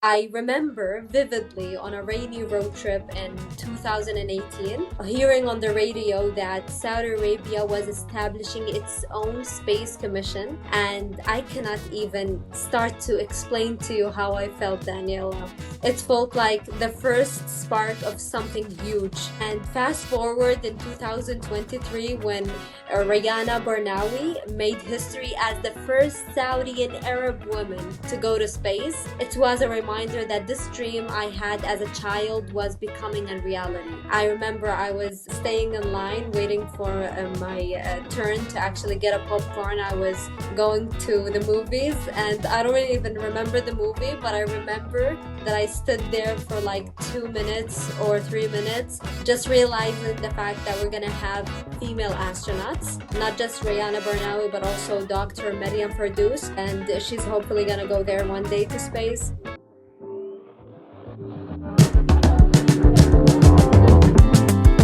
I remember vividly on a rainy road trip in 2018 hearing on the radio that Saudi Arabia was establishing its own space commission, and I cannot even start to explain to you how I felt, Daniela. It felt like the first spark of something huge. And fast forward in 2023 when Riyana Barnawi made history as the first Saudi and Arab woman to go to space. It was a reminder that this dream I had as a child was becoming a reality. I remember I was staying in line waiting for my turn to actually get a popcorn. I was going to the movies, and I don't really even remember the movie, but I remember that I stood there for like 2 minutes or 3 minutes, just realizing the fact that we're gonna have female astronauts, not just Riyana Barnawi, but also Dr. Maryam Fardoos, and she's hopefully gonna go there one day to space.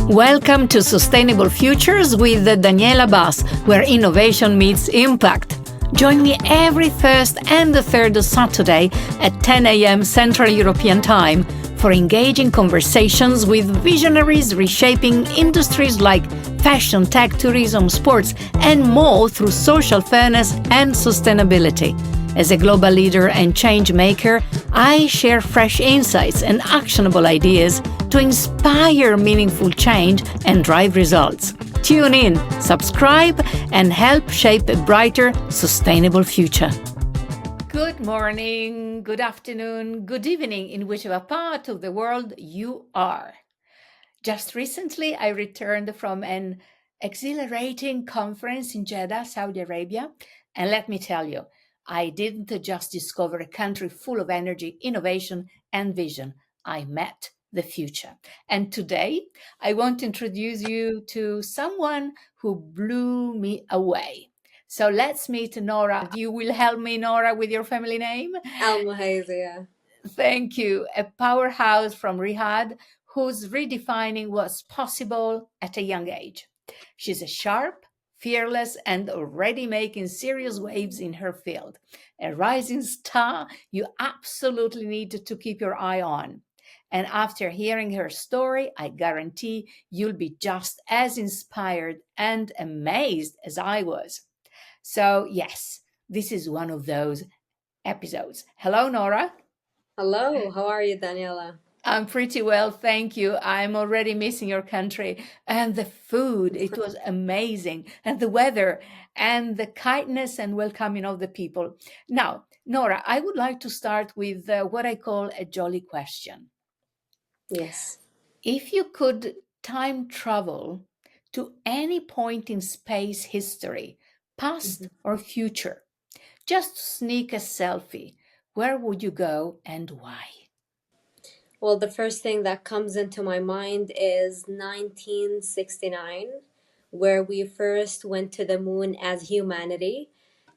Welcome to Sustainable Futures with Daniela Bas, where innovation meets impact. Join me every first and the third Saturday at 10 a.m. Central European Time for engaging conversations with visionaries reshaping industries like fashion, tech, tourism, sports, and more through social fairness and sustainability. As a global leader and change maker, I share fresh insights and actionable ideas to inspire meaningful change and drive results. Tune in, subscribe, and help shape a brighter, sustainable future. Good morning, good afternoon, good evening, in whichever part of the world you are. Just recently, I returned from an exhilarating conference in Jeddah, Saudi Arabia, and let me tell you, I didn't just discover a country full of energy, innovation, and vision. I met the future. And today, I want to introduce you to someone who blew me away. So let's meet Nora. You will help me, Nora, with your family name? Almohizai. Thank you. A powerhouse from Riyadh who's redefining what's possible at a young age. She's a sharp, fearless, and already making serious waves in her field. A rising star you absolutely need to keep your eye on. And after hearing her story, I guarantee you'll be just as inspired and amazed as I was. So, yes, this is one of those episodes. Hello, Nora. Hello, how are you, Daniela? I'm pretty well, thank you. I'm already missing your country. And the food, it was amazing. And the weather, and the kindness and welcoming of the people. Now, Nora, I would like to start with what I call a jolly question. Yes. If you could time travel to any point in space history, past or future, just to sneak a selfie, where would you go and why? Well, the first thing that comes into my mind is 1969, where we first went to the moon as humanity.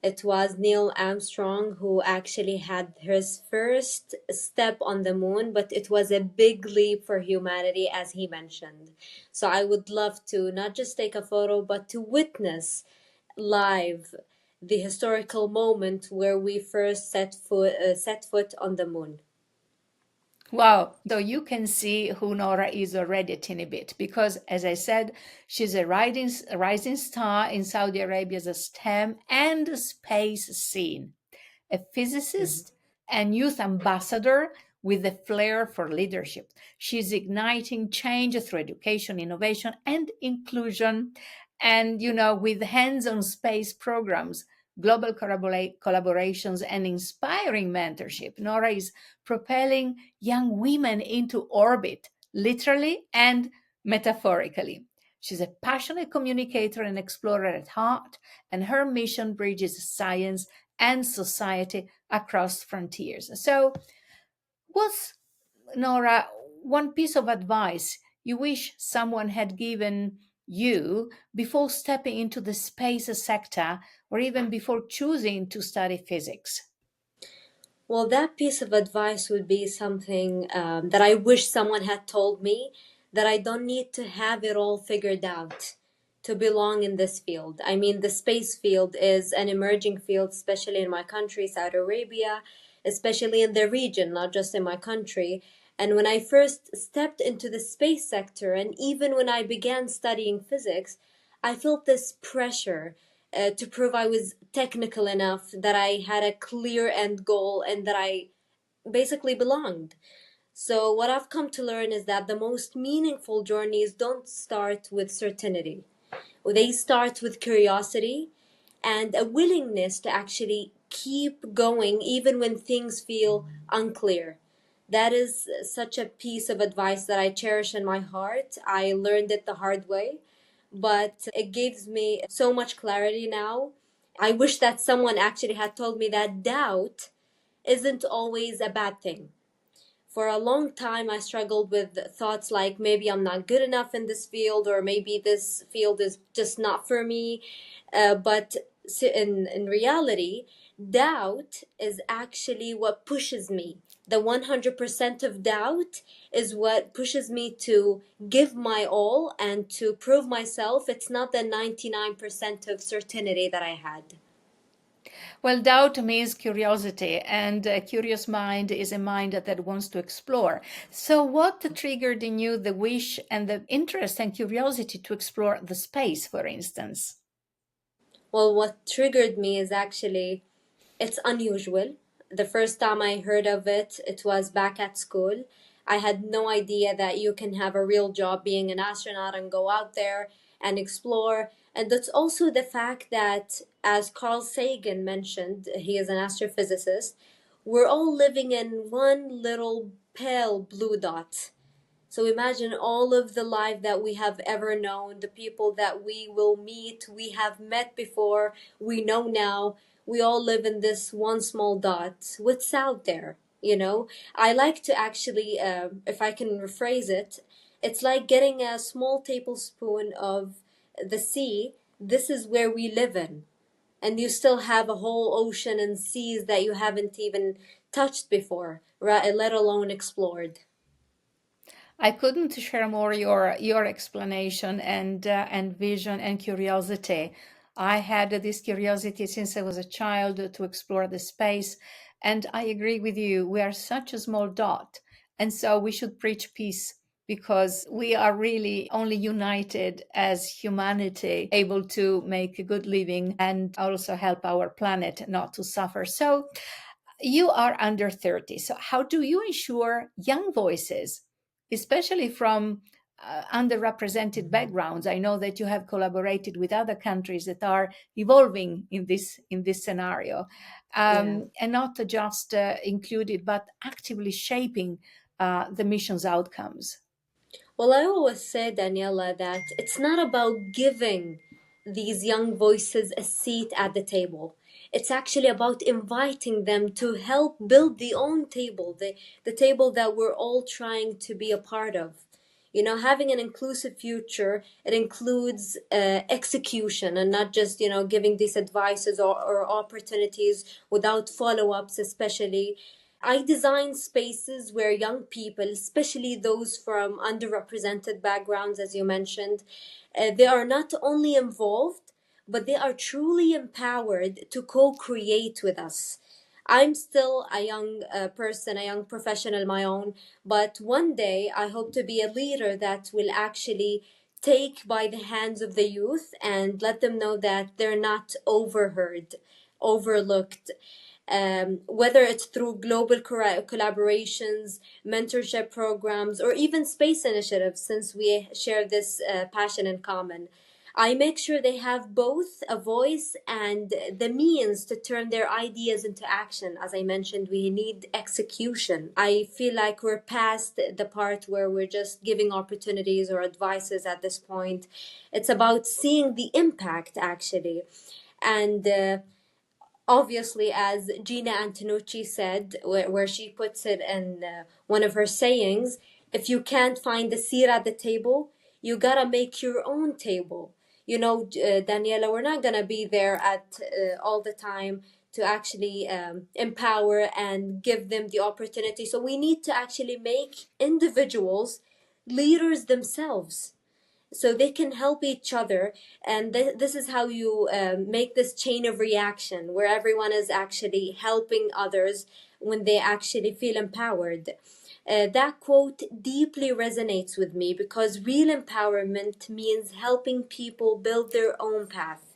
It was Neil Armstrong who actually had his first step on the moon, but it was a big leap for humanity, as he mentioned. So I would love to not just take a photo, but to witness live the historical moment where we first set foot on the moon. Wow. So you can see who Nora is already a teeny bit because, as I said, she's a rising star in Saudi Arabia's STEM and space scene, a physicist and youth ambassador with a flair for leadership. She's igniting change through education, innovation, and inclusion. And, with hands-on space programs, global collaborations, and inspiring mentorship, Nora is propelling young women into orbit, literally and metaphorically. She's a passionate communicator and explorer at heart, and her mission bridges science and society across frontiers. So, what's, Nora, one piece of advice you wish someone had given you before stepping into the space sector or even before choosing to study physics? Well, that piece of advice would be something that I wish someone had told me, that I don't need to have it all figured out. to belong in this field. I mean, the space field is an emerging field, especially in my country, Saudi Arabia, especially in the region, not just in my country. And when I first stepped into the space sector, and even when I began studying physics, I felt this pressure to prove I was technical enough, that I had a clear end goal, and that I basically belonged. So, what I've come to learn is that the most meaningful journeys don't start with certainty. They start with curiosity and a willingness to actually keep going even when things feel unclear. That is such a piece of advice that I cherish in my heart. I learned it the hard way, but it gives me so much clarity now. I wish that someone actually had told me that doubt isn't always a bad thing. For a long time, I struggled with thoughts like maybe I'm not good enough in this field, or maybe this field is just not for me. But in reality, doubt is actually what pushes me. The 100% of doubt is what pushes me to give my all and to prove myself. It's not the 99% of certainty that I had. Well, doubt means curiosity, and a curious mind is a mind that wants to explore. So, what triggered in you the wish and the interest and curiosity to explore the space, for instance? Well, what triggered me is actually it's unusual. The first time I heard of it, it was back at school. I had no idea that you can have a real job being an astronaut and go out there and explore. And that's also the fact that, as Carl Sagan mentioned, he is an astrophysicist, we're all living in one little pale blue dot. So imagine all of the life that we have ever known, the people that we will meet, we have met before, we know now. We all live in this one small dot. What's out there? You know, I like to actually, if I can rephrase it, it's like getting a small tablespoon of the sea. This is where we live in. And you still have a whole ocean and seas that you haven't even touched before, right? Let alone explored. I couldn't share more your explanation and vision and curiosity. I had this curiosity since I was a child to explore the space, and I agree with you. We are such a small dot, and so we should preach peace because we are really only united as humanity, able to make a good living and also help our planet not to suffer. So you are under 30. So, how do you ensure young voices, especially from underrepresented backgrounds? I know that you have collaborated with other countries that are evolving in this scenario, Yeah. and not just included, but actively shaping the mission's outcomes. Well, I always say, Daniela, that it's not about giving these young voices a seat at the table. It's actually about inviting them to help build the own table, the table that we're all trying to be a part of. You know, having an inclusive future, it includes execution and not just, giving these advices or opportunities without follow-ups, especially. I design spaces where young people, especially those from underrepresented backgrounds, as you mentioned, they are not only involved, but they are truly empowered to co create with us. I'm still a young person, a young professional, my own, but one day I hope to be a leader that will actually take by the hands of the youth and let them know that they're not overheard, overlooked, whether it's through global collaborations, mentorship programs, or even space initiatives, since we share this passion in common. I make sure they have both a voice and the means to turn their ideas into action. As I mentioned, we need execution. I feel like we're past the part where we're just giving opportunities or advices at this point. It's about seeing the impact, actually. And obviously, as Gina Antonucci said, where she puts it in one of her sayings, if you can't find the seat at the table, you gotta make your own table. Daniela, we're not gonna be there at all the time to actually empower and give them the opportunity. So we need to actually make individuals leaders themselves. so they can help each other. And this is how you make this chain of reaction where everyone is actually helping others when they actually feel empowered. That quote deeply resonates with me because real empowerment means helping people build their own path,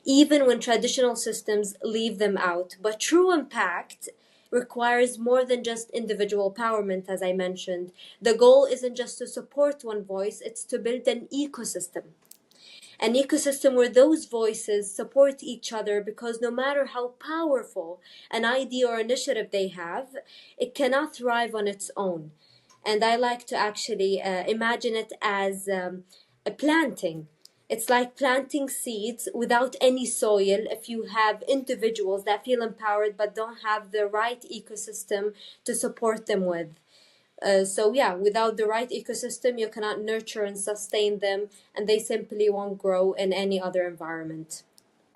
even when traditional systems leave them out. But true impact requires more than just individual empowerment, as I mentioned. The goal isn't just to support one voice, it's to build an ecosystem where those voices support each other, because no matter how powerful an idea or initiative they have, it cannot thrive on its own. And I like to actually imagine it as a planting. It's like planting seeds without any soil. If you have individuals that feel empowered but don't have the right ecosystem to support them with. So yeah, without the right ecosystem, you cannot nurture and sustain them, and they simply won't grow in any other environment.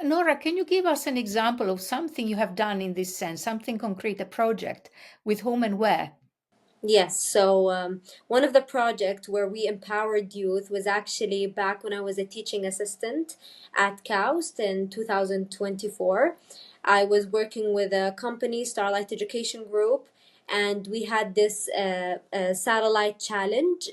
Nora, can you give us an example of something you have done in this sense, something concrete, a project, with whom and where? Yes, so one of the projects where we empowered youth was actually back when I was a teaching assistant at KAUST in 2024. I was working with a company, Starlight Education Group, and we had this satellite challenge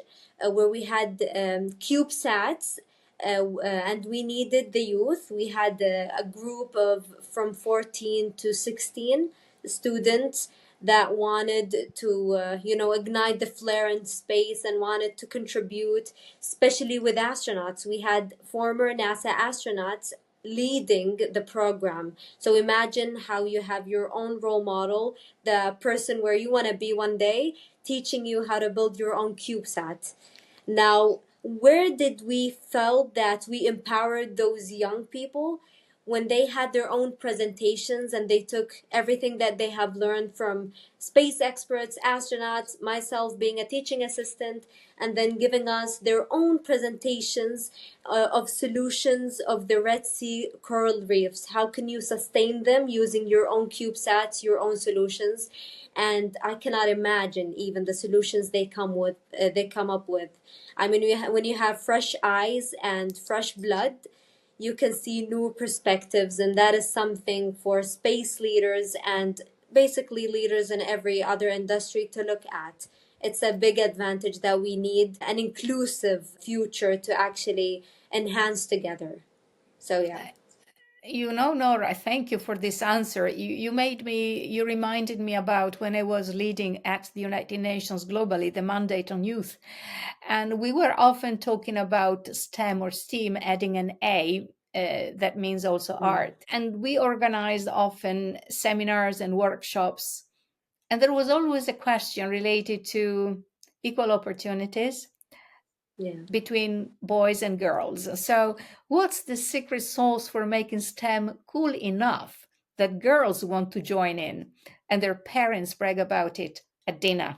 where we had CubeSats. And we needed the youth. We had a group of from 14 to 16 students that wanted to ignite the flare in space and wanted to contribute, especially with astronauts. We had former NASA astronauts leading the program. So imagine how you have your own role model, the person where you want to be one day, teaching you how to build your own CubeSat. Now, where did we felt that we empowered those young people? When they had their own presentations and they took everything that they have learned from space experts, astronauts, myself being a teaching assistant, and then giving us their own presentations of solutions of the Red Sea coral reefs. How can you sustain them using your own CubeSats, your own solutions? And I cannot imagine even the solutions they come up with. I mean, when you have fresh eyes and fresh blood, you can see new perspectives, and that is something for space leaders and basically leaders in every other industry to look at. It's a big advantage that we need an inclusive future to actually enhance together. So yeah. You know, Nora, thank you for this answer. You reminded me about when I was leading at the United Nations globally, the mandate on youth. And we were often talking about STEM or STEAM, adding an A, that means also Mm. art. And we organized often seminars and workshops. And there was always a question related to equal opportunities Yeah. between boys and girls. So, what's the secret sauce for making STEM cool enough that girls want to join in and their parents brag about it at dinner?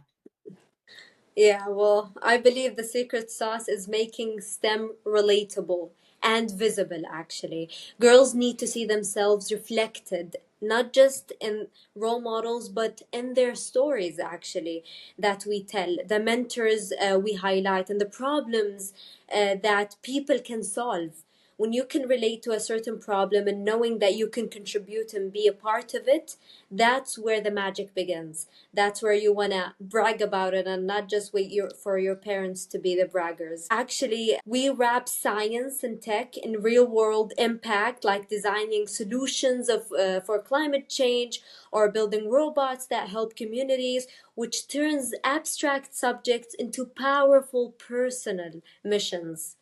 Yeah, well, I believe the secret sauce is making STEM relatable and visible, actually. Girls need to see themselves reflected, not just in role models, but in their stories, actually, that we tell, the mentors we highlight, and the problems that people can solve. When you can relate to a certain problem and knowing that you can contribute and be a part of it, that's where the magic begins. That's where you want to brag about it and not just wait for your parents to be the braggers. Actually, we wrap science and tech in real world impact, like designing solutions for climate change or building robots that help communities, which turns abstract subjects into powerful personal missions.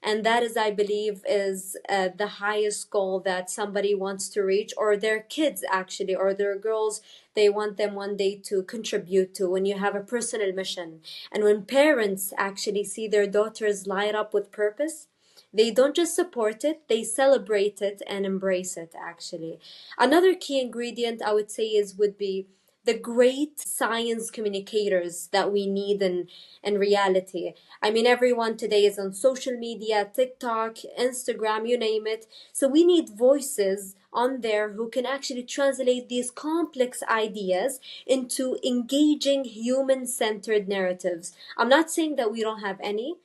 And that is, I believe, is the highest goal that somebody wants to reach, or their kids actually, or their girls, they want them one day to contribute to. When you have a personal mission and when parents actually see their daughters light up with purpose, they don't just support it, they celebrate it and embrace it. Actually, another key ingredient I would say is would be the great science communicators that we need in reality. I mean, everyone today is on social media, TikTok, Instagram, you name it. So we need voices on there who can actually translate these complex ideas into engaging human centered narratives. I'm not saying that we don't have any.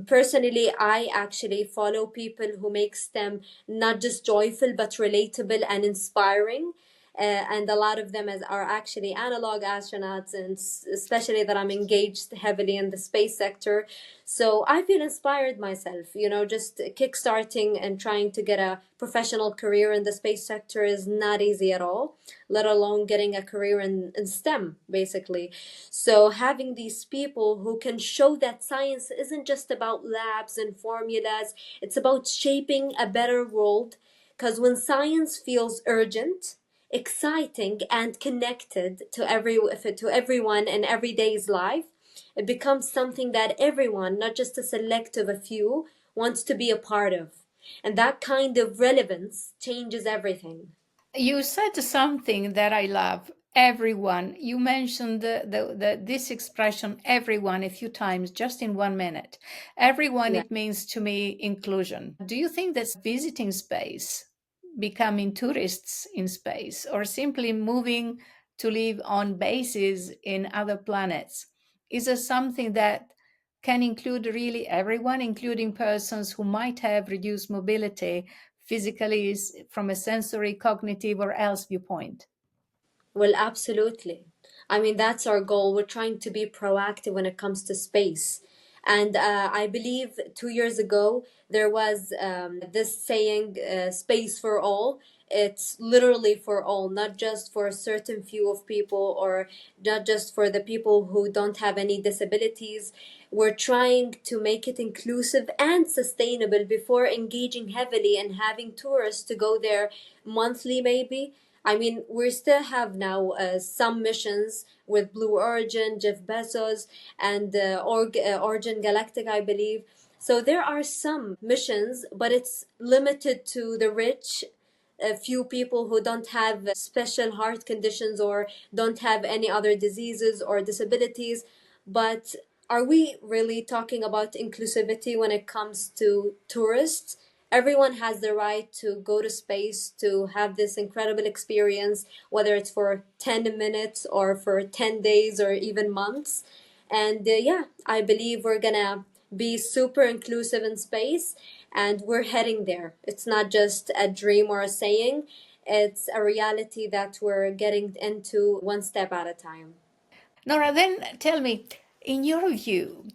Personally, I actually follow people who make STEM not just joyful but relatable and inspiring. And a lot of them are actually analog astronauts, and especially that I'm engaged heavily in the space sector. So I feel inspired myself, just kickstarting and trying to get a professional career in the space sector is not easy at all, let alone getting a career in STEM, basically. So having these people who can show that science isn't just about labs and formulas, it's about shaping a better world. Because when science feels urgent, exciting, and connected to everyone in everyday's life, it becomes something that everyone, not just a select of a few, wants to be a part of. And that kind of relevance changes everything. You said something that I love. Everyone. You mentioned this expression, everyone, a few times just in 1 minute. Everyone, Yeah. it means to me inclusion. Do you think that visiting space, becoming tourists in space, or simply moving to live on bases in other planets, is a something that can include really everyone, including persons who might have reduced mobility physically, is from a sensory, cognitive, or else viewpoint? Well, absolutely. I mean, that's our goal. We're trying to be proactive when it comes to space. And I believe 2 years ago, there was this saying, space for all. It's literally for all, not just for a certain few of people, or not just for the people who don't have any disabilities. We're trying to make it inclusive and sustainable before engaging heavily and having tourists to go there monthly, maybe. I mean, we still have now some missions with Blue Origin, Jeff Bezos, and Origin Galactic, I believe. So there are some missions, but it's limited to the rich, a few people who don't have special heart conditions or don't have any other diseases or disabilities. But are we really talking about inclusivity when it comes to tourists? Everyone has the right to go to space to have this incredible experience, whether it's for 10 minutes or for 10 days or even months. And yeah, I believe we're gonna be super inclusive in space, and we're heading there. It's not just a dream or a saying, it's a reality that we're getting into one step at a time. Nora, then tell me, in your view,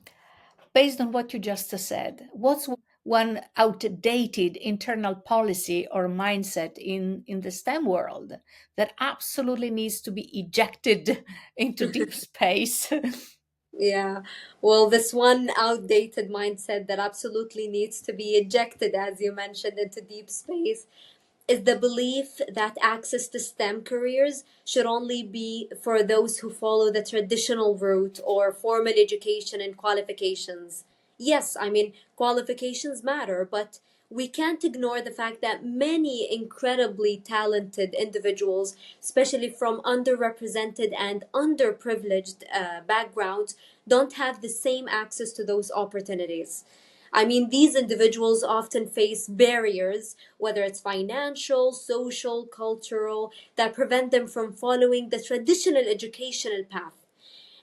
based on what you just said, what's one outdated internal policy or mindset in the STEM world that absolutely needs to be ejected into deep space? Yeah, well, this one outdated mindset that absolutely needs to be ejected, as you mentioned, into deep space is the belief that access to STEM careers should only be for those who follow the traditional route or formal education and qualifications. Yes, I mean, qualifications matter, but we can't ignore the fact that many incredibly talented individuals, especially from underrepresented and underprivileged backgrounds, don't have the same access to those opportunities. I mean, these individuals often face barriers, whether it's financial, social, cultural, that prevent them from following the traditional educational path.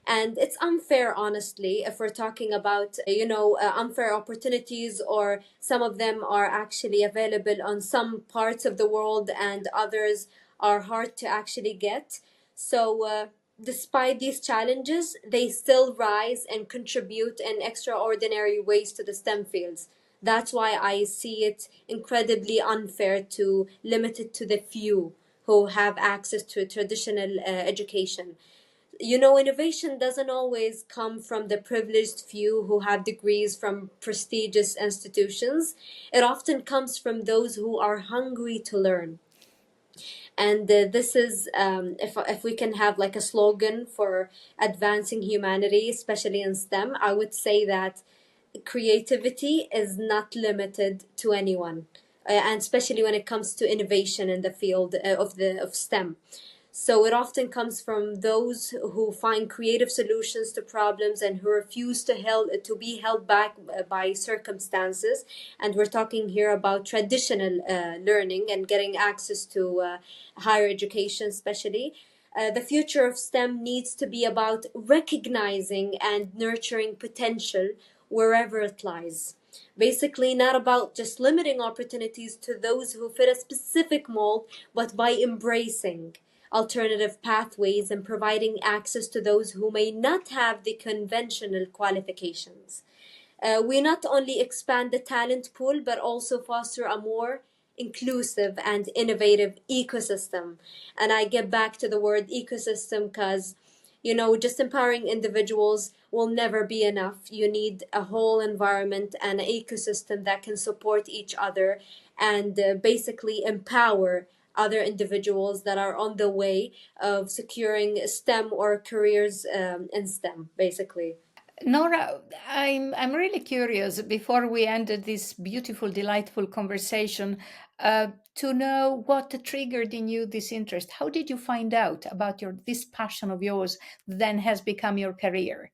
And it's unfair, honestly, if we're talking about unfair opportunities, or some of them are actually available on some parts of the world and others are hard to actually get. So despite these challenges, they still rise and contribute in extraordinary ways to the STEM fields. That's why I see it incredibly unfair to limit it to the few who have access to traditional education. Innovation doesn't always come from the privileged few who have degrees from prestigious institutions. It often comes from those who are hungry to learn. And this is, if we can have like a slogan for advancing humanity, especially in STEM, I would say that creativity is not limited to anyone, and especially when it comes to innovation in the field of STEM. So it often comes from those who find creative solutions to problems and who refuse to be held back by circumstances. And we're talking here about traditional learning and getting access to higher education, especially. The future of STEM needs to be about recognizing and nurturing potential wherever it lies. Basically, not about just limiting opportunities to those who fit a specific mold, but by embracing alternative pathways and providing access to those who may not have the conventional qualifications. We not only expand the talent pool, but also foster a more inclusive and innovative ecosystem. And I get back to the word ecosystem because, just empowering individuals will never be enough. You need a whole environment and an ecosystem that can support each other and basically empower other individuals that are on the way of securing STEM or careers in STEM, basically. Nora, I'm really curious before we ended this beautiful, delightful conversation to know what triggered in you this interest. How did you find out about this passion of yours then has become your career?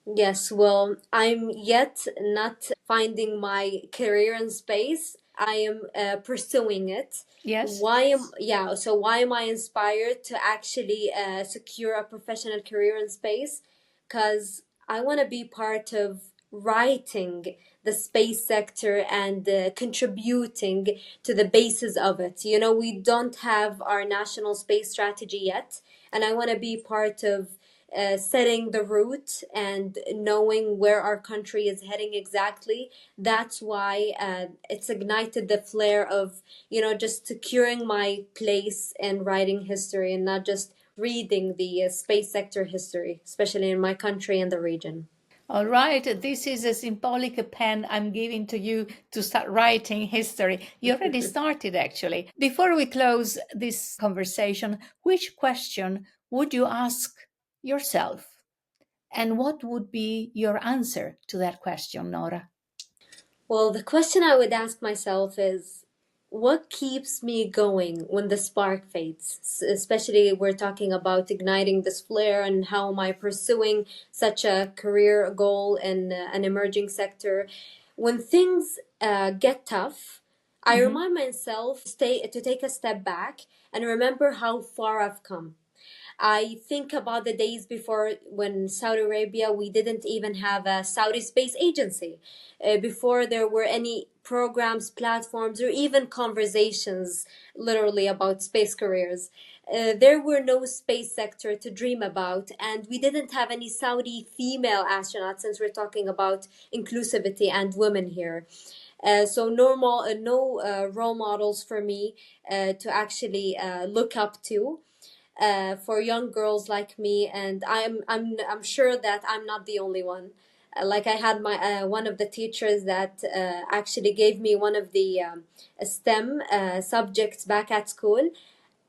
Yes, well, I'm yet not finding my career in space. I am pursuing it. Yes. Why am I inspired to actually secure a professional career in space? Because I want to be part of writing the space sector and contributing to the basis of it. We don't have our national space strategy yet, and I want to be part of setting the route and knowing where our country is heading exactly. That's why it's ignited the flare of, just securing my place in writing history and not just reading the space sector history, especially in my country and the region. All right, this is a symbolic pen I'm giving to you to start writing history. You already started, actually. Before we close this conversation, which question would you ask yourself? And what would be your answer to that question, Nora? Well, the question I would ask myself is, what keeps me going when the spark fades? Especially, we're talking about igniting this flare, and how am I pursuing such a career goal in an emerging sector? When things get tough, I remind myself to take a step back and remember how far I've come. I think about the days before, when Saudi Arabia, we didn't even have a Saudi Space Agency. Before there were any programs, platforms, or even conversations literally about space careers. There were no space sector to dream about, and we didn't have any Saudi female astronauts, since we're talking about inclusivity and women here. So no role models for me to actually look up to for young girls like me, and I'm sure that I'm not the only one. Like, I had my one of the teachers that actually gave me one of the STEM subjects back at school.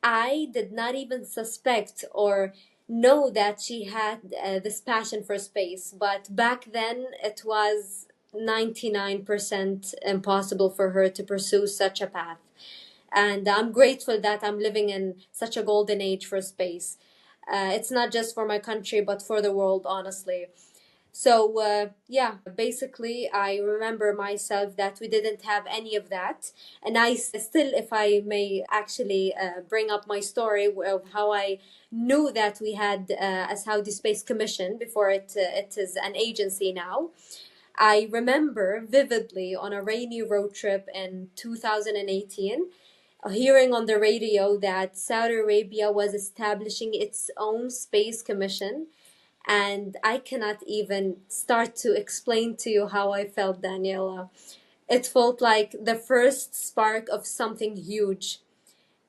I did not even suspect or know that she had this passion for space, but back then it was 99% impossible for her to pursue such a path. And I'm grateful that I'm living in such a golden age for space. It's not just for my country, but for the world, honestly. So, basically, I remember myself that we didn't have any of that. And I still, if I may actually bring up my story of how I knew that we had a Saudi Space Commission before it is an agency now. I remember vividly on a rainy road trip in 2018 hearing on the radio that Saudi Arabia was establishing its own space commission. And I cannot even start to explain to you how I felt, Daniela. It felt like the first spark of something huge.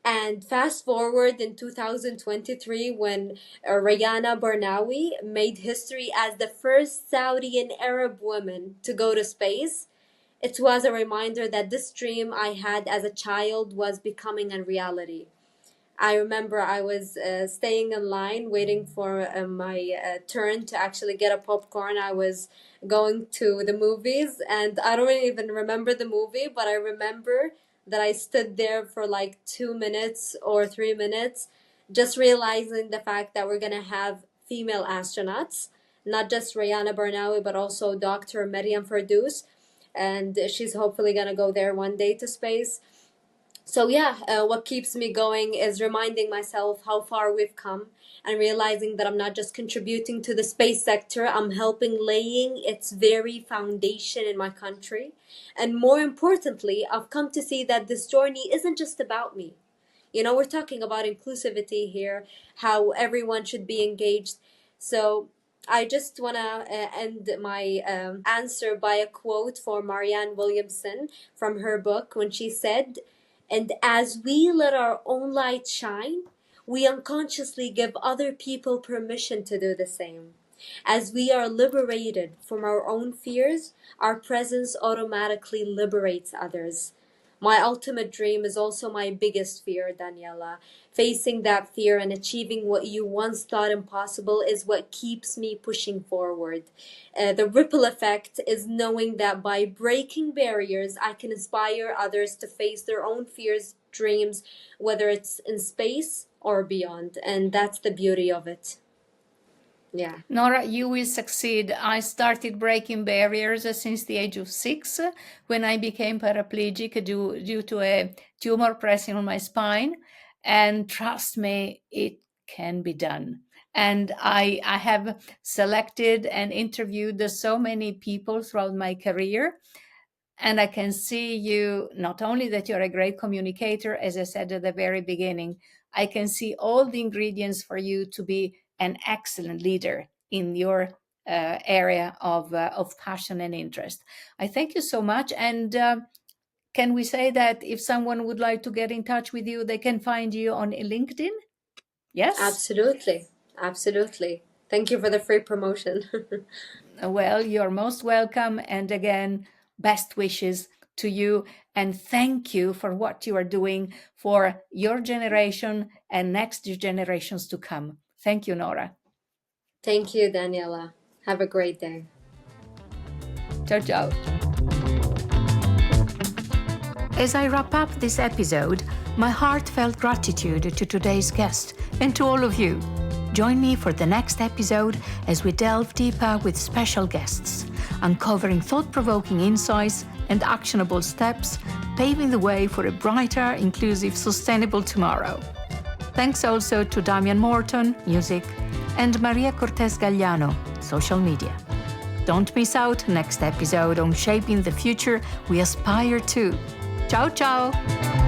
And fast forward in 2023, when Rayana Barnawi made history as the first Saudi and Arab woman to go to space. It was a reminder that this dream I had as a child was becoming a reality. I remember I was staying in line waiting for my turn to actually get a popcorn. I was going to the movies, and I don't even remember the movie, but I remember that I stood there for like 2 minutes or 3 minutes, just realizing the fact that we're going to have female astronauts, not just Rayana Barnawi, but also Dr. Maryam Fardoos, and she's hopefully going to go there one day to space. So yeah, what keeps me going is reminding myself how far we've come and realizing that I'm not just contributing to the space sector, I'm helping laying its very foundation in my country. And more importantly, I've come to see that this journey isn't just about me. You know, we're talking about inclusivity here, how everyone should be engaged. So I just want to end my answer by a quote for Marianne Williamson from her book when she said, "And as we let our own light shine, we unconsciously give other people permission to do the same. As we are liberated from our own fears, our presence automatically liberates others." My ultimate dream is also my biggest fear, Daniela. Facing that fear and achieving what you once thought impossible is what keeps me pushing forward. The ripple effect is knowing that by breaking barriers, I can inspire others to face their own fears, dreams, whether it's in space or beyond. And that's the beauty of it. Yeah. Nora, you will succeed. I started breaking barriers since the age of 6 when I became paraplegic due to a tumor pressing on my spine. And trust me, it can be done. And I have selected and interviewed so many people throughout my career. And I can see you, not only that you're a great communicator, as I said at the very beginning, I can see all the ingredients for you to be an excellent leader in your area of passion and interest. I thank you so much. And can we say that if someone would like to get in touch with you, they can find you on LinkedIn? Yes? Absolutely. Absolutely. Thank you for the free promotion. Well, you're most welcome. And again, best wishes to you. And thank you for what you are doing for your generation and next generations to come. Thank you, Nora. Thank you, Daniela. Have a great day. Ciao, ciao. As I wrap up this episode, my heartfelt gratitude to today's guest and to all of you. Join me for the next episode as we delve deeper with special guests, uncovering thought-provoking insights and actionable steps, paving the way for a brighter, inclusive, sustainable tomorrow. Thanks also to Damian Morton, music, and Maria Cortez Gagliano, social media. Don't miss out next episode on shaping the future we aspire to. Ciao, ciao!